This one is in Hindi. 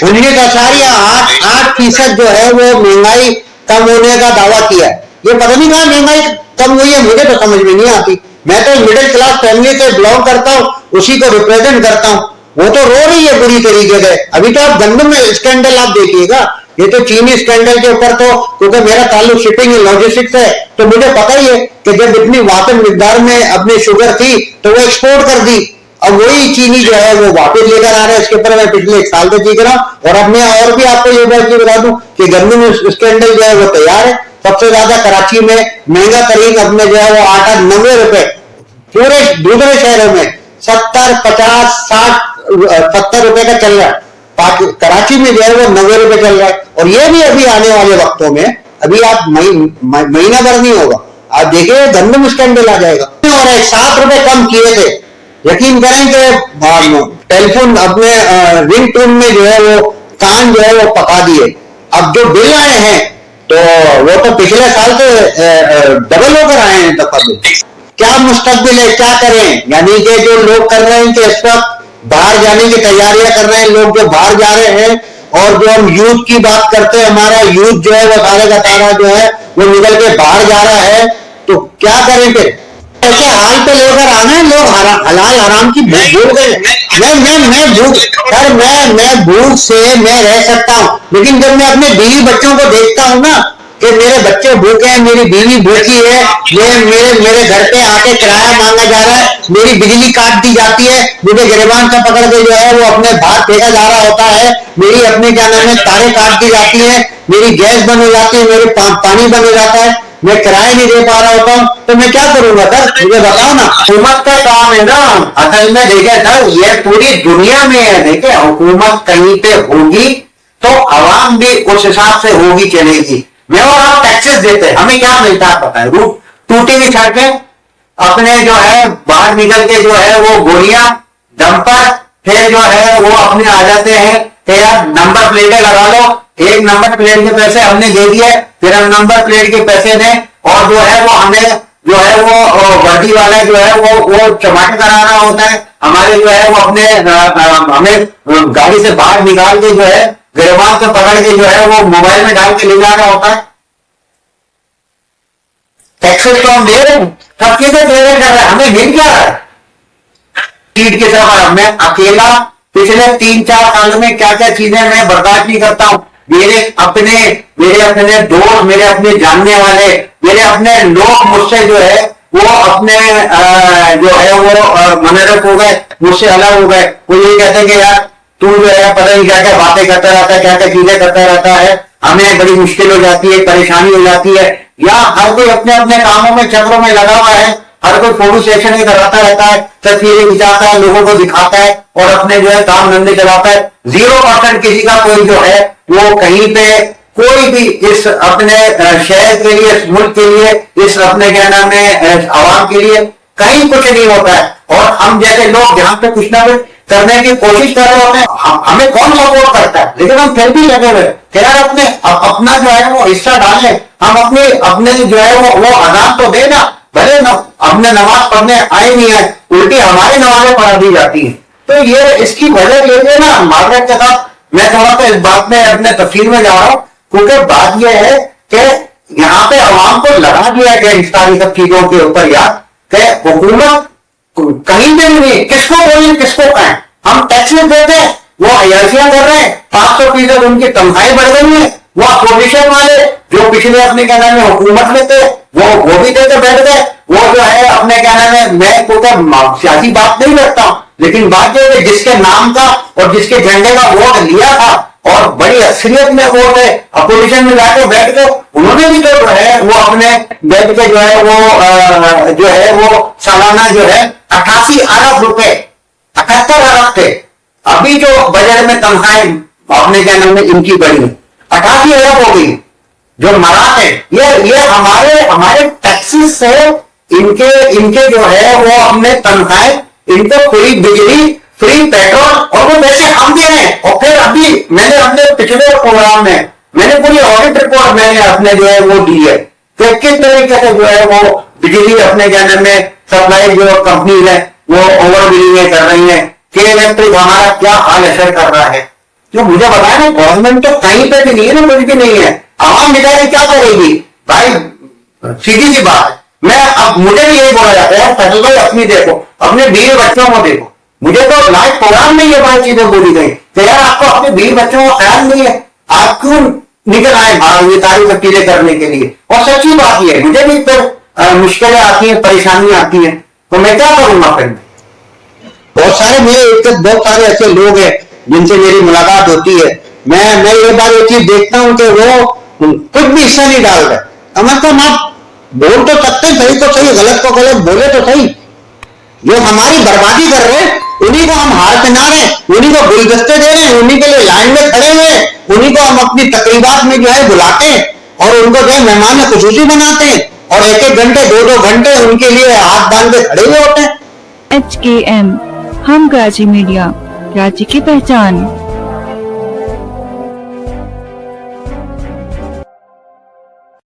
19.8% जो है वो महंगाई कम होने का दावा किया है। ये पता नहीं कहाँ महंगाई कम हुई है, मुझे तो समझ में नहीं आती। मैं तो मिडिल क्लास फैमिली से बिलोंग करता हूँ, उसी को रिप्रेजेंट करता हूँ। वो तो रो रही है बुरी तरीके से। अभी तो आप गंदम में स्कैंडल आप देखिएगा, ये तो चीनी स्कैंडल के ऊपर तो, क्योंकि मेरा ताल्लुक शिपिंग एंड लॉजिस्टिक्स है, तो मुझे पता ही है कि जब इतनी वापस मिकदार में अपनी शुगर थी तो वो एक्सपोर्ट कर दी। अब वही चीनी जो है वो वापस लेकर आ रहे हैं। इसके ऊपर मैं पिछले 1 साल से सीख रहा हूँ। और अब मैं और भी आपको ये बात बता दूं कि गंदम स्कैंडल जो है वो तैयार है। सबसे ज्यादा कराची में महंगा तरीन अपने जो है वो आटा 90 रुपए, पूरे दूसरे शहरों में 70, 50, 60, 70 रुपए का चल रहा है। कराची में जो है वो 90 रुपए चल रहा है। और ये भी अभी आने वाले वक्तों में, अभी आप महीना भर नहीं होगा, आप देखिए गंदम स्कैंडल आ जाएगा। और 7 रुपए कम किए थे, यकीन करें कि टेलीफोन अपने रिंग टोन में जो है वो कान जो है वो पका दिए। अब जो बिल आए हैं तो वो तो पिछले साल से डबल होकर आए हैं दफा बिल। क्या मुस्तकबिल है, क्या करें? यानी कि जो लोग कर रहे हैं कि इस वक्त बाहर जाने की तैयारियां कर रहे हैं, लोग जो बाहर जा रहे हैं, और जो हम यूथ की बात करते हैं, हमारा यूथ जो है वो सारे का सारा जो है वो निकल के बाहर जा रहा है, तो क्या करें फिर? ऐसे हाल पे लेकर आना है लोग, हलाल हराम की भूख गए। मैं भूख सर, मैं भूख से मैं रह सकता हूँ, लेकिन जब मैं अपने बीवी बच्चों को देखता हूँ ना कि मेरे बच्चे भूखे हैं, मेरी बीवी भूखी है, मेरे घर पे आके किराया मांगा जा रहा है, मेरी बिजली काट दी जाती है, मुझे गिरबान से पकड़ के जो है वो अपने बाहर फेंका जा रहा होता है, मेरी अपने क्या नाम है तारें काट दी जाती है, मेरी गैस बंद हो जाती है, मेरे पानी बंद हो जाता है, मैं किराया नहीं दे पा रहा होता हूँ, तो मैं क्या करूंगा सर? मुझे बताओ ना। हुकूमत का काम है ना, असल में देखे सर, ये पूरी दुनिया में है। देखे, हुकूमत कहीं पे होगी तो आवाम भी उस हिसाब से होगी, चलेगी। मैं और आप टैक्सेस देते हैं, हमें क्या मिलता है पता है? टूटी हुई सड़कें, अपने जो है बाहर निकल के जो है वो गोलियां, डंपर, फिर जो है वो अपने आ जाते हैं कि यार नंबर प्लेटें लगा लो, एक नंबर प्लेट के पैसे हमने दे दिए, फिर हम नंबर प्लेट के पैसे दें, और जो है वो हमें जो है वो वर्दी वाला जो है वो चमाटे कराना होता है। हमारे जो है वो अपने हमें गाड़ी से बाहर निकाल के जो है गिरबान से पकड़ के जो है वो मोबाइल में डाल के ले जाना होता है। टैक्सेस तो हम दे रहे हैं, सब चीजें दे रहे कर रहे हैं, हमें मिल क्या रहा है? सीट के साथ मैं अकेला पिछले 3-4 साल में क्या क्या चीजें मैं बर्दाश्त नहीं करता हूं। मेरे अपने दोस्त, मेरे अपने जानने वाले, मेरे अपने लोग मुझसे जो है वो अपने जो है वो मनरत हो गए, मुझसे अलग हो गए। वो ये कहते हैं कि यार तू जो है पता नहीं क्या क्या बातें करता रहता है, क्या क्या चीजें करता रहता है, हमें बड़ी मुश्किल हो जाती है, परेशानी हो जाती है। या हर कोई अपने अपने कामों में, चक्रों में लगा हुआ है, हर कोई फोटो सेशन ही कराता रहता है, तस्वीरें खिंचाता है, लोगों को दिखाता है और अपने जो है काम धंधे चलाता है। 0% किसी का कोई जो है वो कहीं पे कोई भी इस अपने शहर के लिए, इस मुल्क के लिए, इस अपने क्या नाम है आवाम के लिए कहीं कुछ नहीं होता है। और हम जैसे लोग जहां पे कुछ ना कुछ करने की कोशिश कर रहे होते हैं, हमें कौन सपोर्ट करता है, लेकिन हम फिर भी लगे हुए यार अपना जो है वो हिस्सा डालें, हम अपने जो है वो अजान तो दे ना, भले अपने नमाज पढ़ने आए नहीं है, उल्टी हमारी नमाजें पढ़ा दी जाती है। तो ये इसकी वजह ये है ना, मार्केट के साथ मैं थोड़ा सा इस बात में अपने तफसील में जा रहा हूं, क्योंकि बात यह है कि यहाँ पे अवाम को लगा दिया गया इन सारी सब चीजों के ऊपर यार, कि हुकूमत कहीं पे नहीं, किसको बोलिए किसको कहें, हम टैक्सेस देते हैं, वो अयाशियां कर रहे हैं, 500% उनकी तनख्वाहें बढ़ गई है। वो अपोजिशन वाले जो पिछले अपने क्या नाम है हुकूमत में थे वो भी देते बैठ गए। वो जो है अपने क्या नाम है, मैं कोई सियासी बात नहीं करता हूं, लेकिन बात यह है जिसके नाम का और जिसके झंडे का वोट लिया था और बड़ी अक्सरियत में वोट है, अपोजिशन में जाके बैठ गए, उन्होंने भी जो है वो अपने बैठ के जो है वो सालाना जो है 88 अरब रुपए, 78 अरब थे। अभी जो बजट में तनख्वाहें अपने क्या नाम है इनकी बढ़ी 88 अरब हो गई। जो मराठ है ये हमारे टैक्सेस से इनके जो है वो अपने तनख्वाहें, इनको फ्री बिजली, फ्री पेट्रोल, और वो पैसे हम दे रहे हैं। और फिर अभी मैंने अपने पिछले प्रोग्राम में मैंने पूरी ऑडिट रिपोर्ट मैंने अपने जो है वो दी है कि किस तरीके से जो है वो बिजली अपने क्या नाम में सप्लाई जो कंपनी है वो ओवर बिलिंग कर रही है, कि इलेक्ट्रिक हमारा क्या हाल असर कर रहा है। जो मुझे बताया ना, गवर्नमेंट तो कहीं पे भी नहीं है ना, कुछ भी नहीं है। आवाम बेचारी क्या करेगी भाई? सीधी सी बात है। मैं अब मुझे भी यही बोला जाता है, फैसल भाई अपनी देखो, अपने बीवी बच्चों को देखो। मुझे तो लाइफ प्रोग्राम में ये बहुत चीजें बोली गई कि यार आपको अपने बीवी बच्चों का ख्याल नहीं है, आप क्यों निकल आए बाहर ये सारी सब चीजें करने के लिए? और सच्ची बात ये है, मुझे भी फिर मुश्किलें आती हैं, परेशानियां आती हैं, तो मैं क्या करूंगा फिर? बहुत सारे मेरे बहुत सारे ऐसे लोग हैं जिनसे मेरी मुलाकात होती है। मैं ये बार ये चीज देखता हूं कि वो कुछ भी हिस्सा नहीं डाल रहे। मतलब आप बोल तो सकते हैं, सही तो सही, गलत तो गलत, बोले तो सही। जो हमारी बर्बादी कर रहे हैं उन्हीं को हम हार पहना रहे हैं, उन्हीं को गुलदस्ते दे रहे हैं, उन्हीं के लिए लाइन में खड़े हुए हैं, उन्हीं को हम अपनी तकरीबात में जो है बुलाते हैं और उनको जो है मेहमान खुसूसी बनाते हैं और एक एक घंटे 2-2 घंटे उनके लिए हाथ बांध के खड़े हुए होते हैं। HKM, हम कराची मीडिया, कराची की पहचान।